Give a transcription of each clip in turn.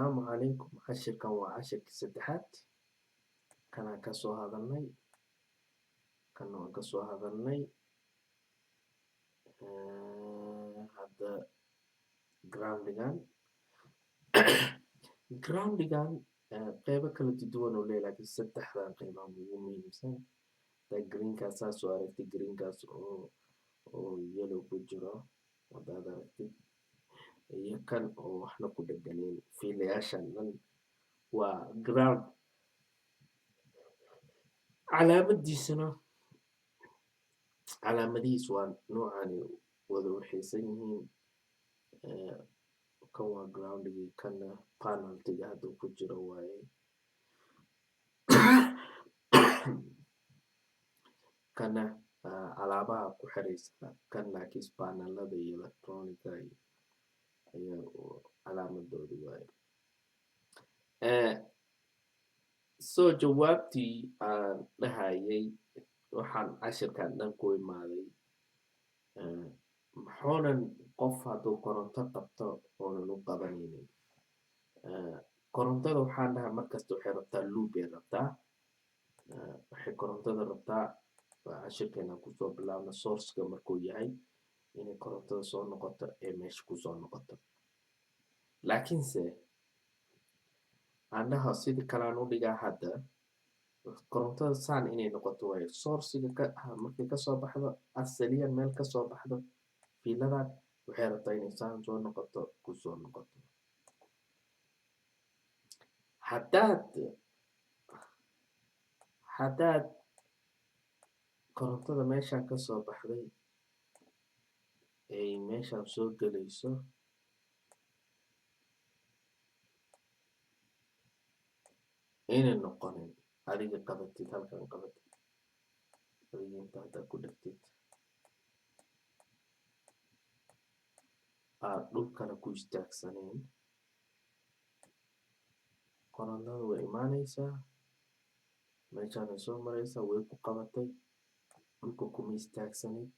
Assalaamu calaykum. Cashirkan waa cashirkii saddexaad. Kanaan ka soo hadalnay. Kan waan ka soo hadalnay. Hadda groundigan. Groundigan qeybo kala duwan oo leeyahay laakiin saddexdan qeybaha ugu muhiimsan. Greenkaas saas oo aragtay greenkaas oo yellow ku jiro hadaad aragtid. Iyo kan oo waxna ku dhaganeyn fiilayaashan dhan waa ground. Calaamadihiisu waa noocan wada waxaysan yihiin. Kan waa groundigii kana paneltiga hadda ku jiro waaye. Kana alaabaha ku xiraysa kan laakiin panelada iyo electroniga ayaa calaamadoodu waaye. Soo jawaabtii aan dhahayay waxaan cashirkan dhan ku imaaday maxoonan qof hadduu koronto qabto oonan u qabanaynin. Korontada waxaan dhahaa markasta waxay rabtaa loop ay rabtaa. Waxay korontada rabtaa cashirkeena kusoo bilaabna source-ka markuu yahay inay korontada soo noqoto ee meesha ku soo noqoto. Laakiinse aan dhaho sidii kale aan u dhigaa hadda korontada saan inay noqoto waaye. Source-ga markay ka soo baxdo asaliyan meel ka soo baxdo fiiladan waxay rabtaa inay saan soo noqoto ku soo noqoto. Haddaad korontada meeshaan ka soo baxday ay meeshaan soo gelayso inay noqonin adiga qabatid halkan qabatid adiga inta hadda ku dhigtid aad dhulkana ku istaagsaneen korontada way imaanaysaa meeshaan ay soo maraysaa way ku qabatay dhulka kuma istaagsanid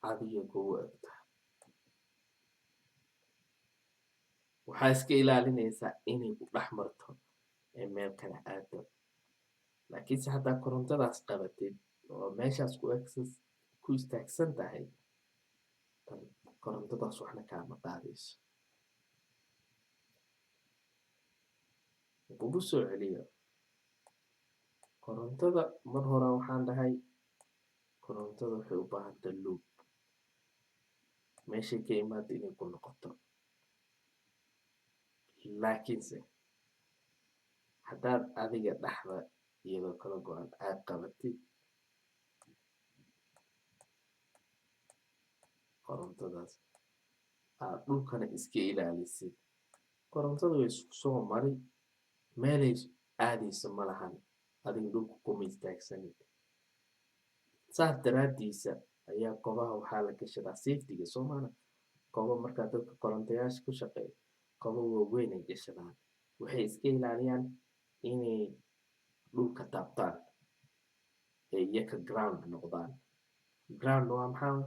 adiga kugu egta. waxaa iska ilaalinaysaa inay ku dhex marto ee meel kale aado. laakiinse haddaa korontadaas qabatid oo meeshaas ku istaagsan tahay korontadaas waxna kaama qaadayso. ugu soo celiyo korontada mar hore waxaan dhahay korontada waxay u baahan tahay loop meeshay ka imaado inay ku noqoto. laakiinse haddaad adiga dhaxda iyadoo kala go-an aad qabatid korontadaas aad dhulkana iska ilaalisid korontada way isku soo mari meelay aadayso ma lahan adiga dhulka kuma istaagsanid. saas daraaddiisa ayaa kobaha waxaa la gashadaa safety-ga Soomaaliya kobo markaa dadka korontayaasha ku shaqeeya kobo waaweyn ay gashadaan waxay iska ilaaliyaan inay dhulka taabtaan ee iyaga ground noqdaan. ground waa maxaa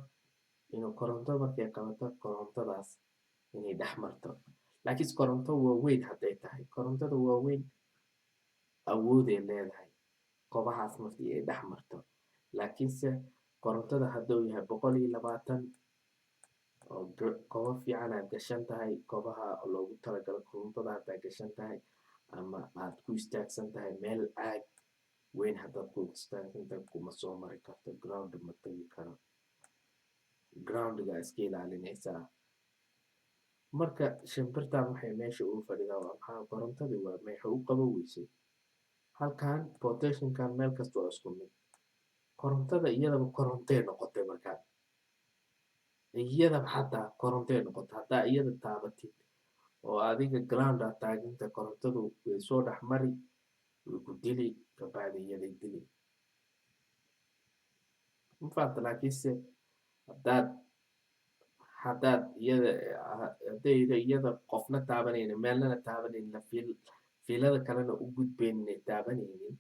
inuu koronto markay qabato korontadaas inay dhex marto. laakiin koronto waaweyn hadday tahay korontada waaweyn awooday leedahay kobahaas markii ay dhex marto. laakiinse korontada hadduu yahay 120 oo kobo fiican aad gashan tahay kobaha loogu talagalay korontada haddaad gashan tahay ama aad ku istaagsan tahay meel aag weyn haddaad ku istaagsan tahay kuma soo mari karto ground ma tagi karo. groundiga iska ilaalinaysaa. marka shimbirtan waxay meesha ugu fadhidaa waa maxaa korontadii waa meesha u qabo weysay. halkan potationkan meel kasta waa isku mid korontada iyadaba korontee noqotay markaan iyadaba xataa korontee noqotay haddaa iyada taabatid oo adiga ground aad taaginta korontadu way soo dhex mari way ku dili kabacdi iyaday dili. mafahamta. laakiinse haddaad iyada qofna taabanaynin meelnana taabanaynin fiilada kalena u gudbaynin taabanaynin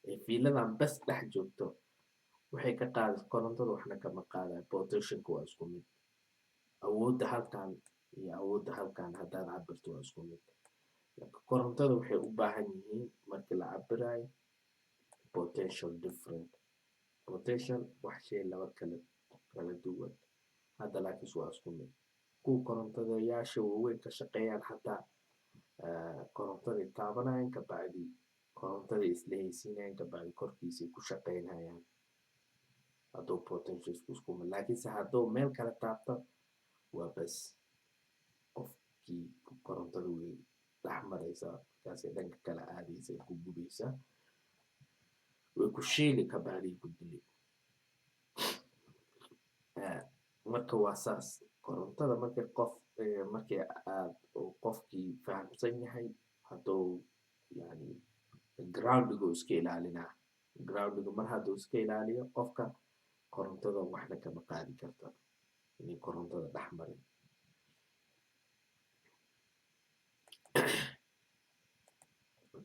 ee fiiladan bas dhex joogto waxay ka qaadaysaa korontada waxna kama qaadayo potationka waa isku mid. awoodda halkan iyo awoodda halkan haddaad cabirto waa isku mid. Laakiin korontada waxay u baahan yihiin markii la cabirayo potential different. Potential wax shay laba kala duwan. Hadda laakiin waa isku mid. Kuwa korontadayaasha waaweyn ka shaqeeyaan xataa korontaday taabanayaan ka bacdi korontaday isla haysiinayaan ka bacdi korkiisay ku shaqeynayaan hadduu potential isku mid. Laakiinse hadduu meel kale taabto waa bas qofkii korontada way dhex maraysaa markaasay dhanka kale aadaysa ku gubeysaa way ku shiili ka bacdi ku dili. Marka waa saas korontada markii aad qofkii fahamsan yahay hadduu yani groundigu iska ilaalinaa. Groundigu mar hadduu iska ilaaliyo qofka korontada waxna kama qaadi karto inay korontada dhex marin.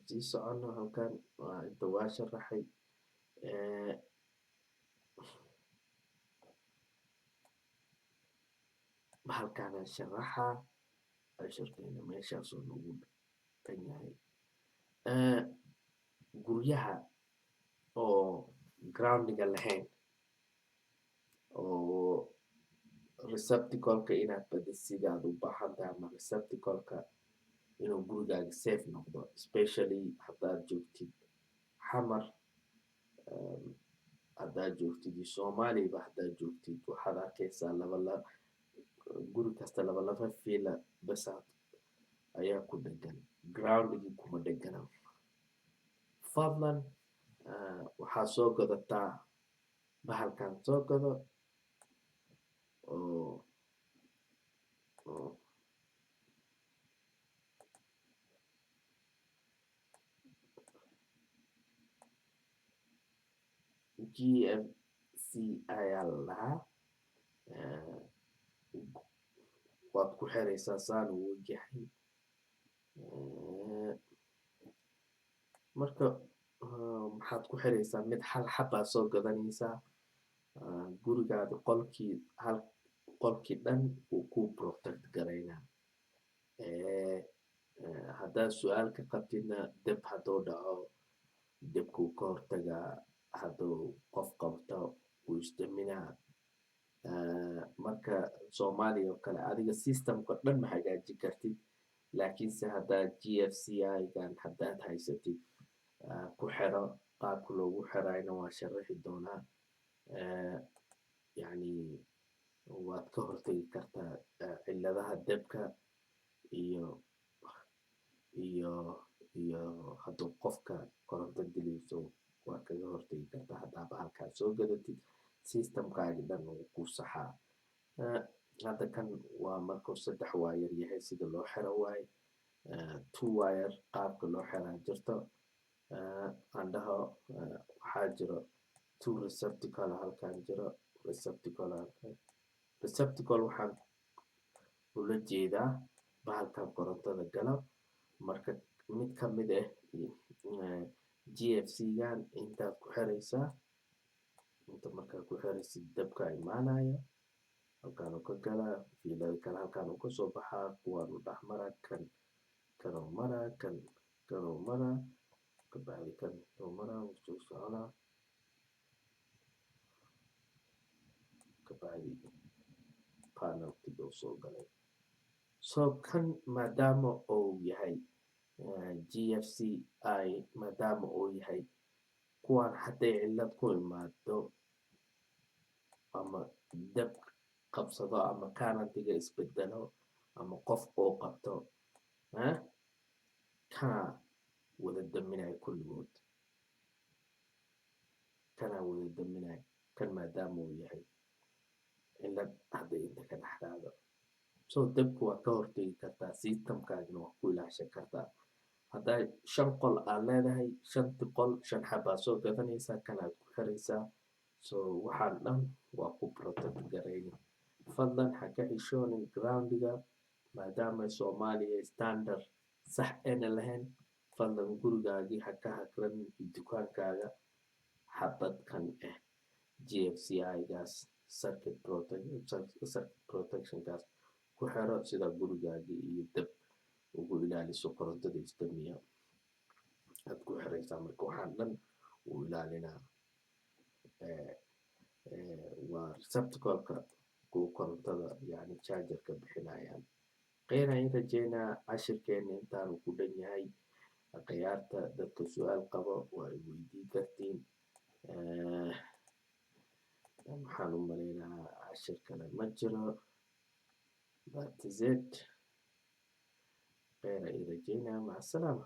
sii socono halkan inta waa sharaxay. halkaan sharaxa casharkeena meeshaasoo nagu dhan yahay. Guryaha oo groundiga lahayn oo receptacle-ka inaad badisid aad u baahan tahay ama receptacle-ka inuu gurigaaga safe noqdo especially haddaad joogtid xamar haddaad joogtid iyo Soomaaliba haddaad joogtid waxaad arkaysaa guri kasta laba fiila basaad ayaa ku dhegan groundigii kuma dhegana. Fadlan waxaad soo gadataa bahalkan soo gado oo GFC ayaa lahaa waad ku xiraysaa saan uu yahay. Marka maxaad ku xiraysaa mid hal xabaa soo gadanaysaa gurigaada qolkii dhan uu ku protect garaynaa. haddaad su-aal ka qabtidna dab hadduu dhaco dabkuu ka hortagaa hadduu qof qabto wuu isdaminaa. marka Soomaaliya oo kale adiga systemka dhan ma hagaajin kartid laakiinse haddaad GFCI-gan haddaad haysatid ku xiro qaabka loogu xirayna waa sharaxi doonaa. yani waad ka hortagi kartaa cilladaha dabka iyo hadduu qofka koronto dilayso waa kaga hortagi kartaa haddaa bahalkaa soo gadatid systemkaagi dhan wuu ku saxaa. hadda kan waa markuu 3 wire yahay sida loo xiro waaye 2 wire qaabka loo xiraa jirto. andhaho waxaa jiro 2 receptacle halkan jiro receptacle waxaan ula jeedaa bahalkan korontada galo marka mid ka mid GFC-gan intaad ku xiraysaa inta markaa ku xiraysid dabka imaanaya halkaan uu ka galaa fiilada kale halkaan uu kasoo baxaa kuwaan u dhex maraa kanuu maraa kanuu maraa ka bacdi kanuu maraa wuu soo soconaa ka bacdi panelkii uu soo galay. so kan maadaama uu yahay GFCI maadaama uu yahay kuwaan hadday cillad ku imaado ama dab qabsado ama current-iga isbedelo ama qof uu qabto kana wada daminaya kulligood kan maadaama uu yahay cillad hadday inta ka dhex dhacdo. so dabka waa ka hortagi kartaa systemkaagina waa ku ilaashan kartaa. haddaa 5 qol aad leedahay 5 qol 5 xabaa soo gadanaysaa kanaad ku xiraysaa so waxaan dhan waa ku protect garayni. fadlan ha ka xishoonin groundiga maadaama Soomaaliya standard sax ayna lahayn. fadlan gurigaagii ha ka hakranin dukaankaaga xabad kan GFCI-gaas circuit protection-gaas ku xiro sida gurigaaga iyo dab ugu ilaaliso korontada isdamiya aad ku xiraysaa marka waxaan dhan wuu ilaalinaa waa receptacle-ka kuwa korontada yacni charger-ka bixinayaan khayr ayaan rajeynaa cashirkeena intaanu ku dhan yahay khiyaarta dadka su-aal qabo waa i weydiin kartiin waxaan u maleynayaa cashir kale ma jiro that is it khayr ayaan rajeynaa maca asalaama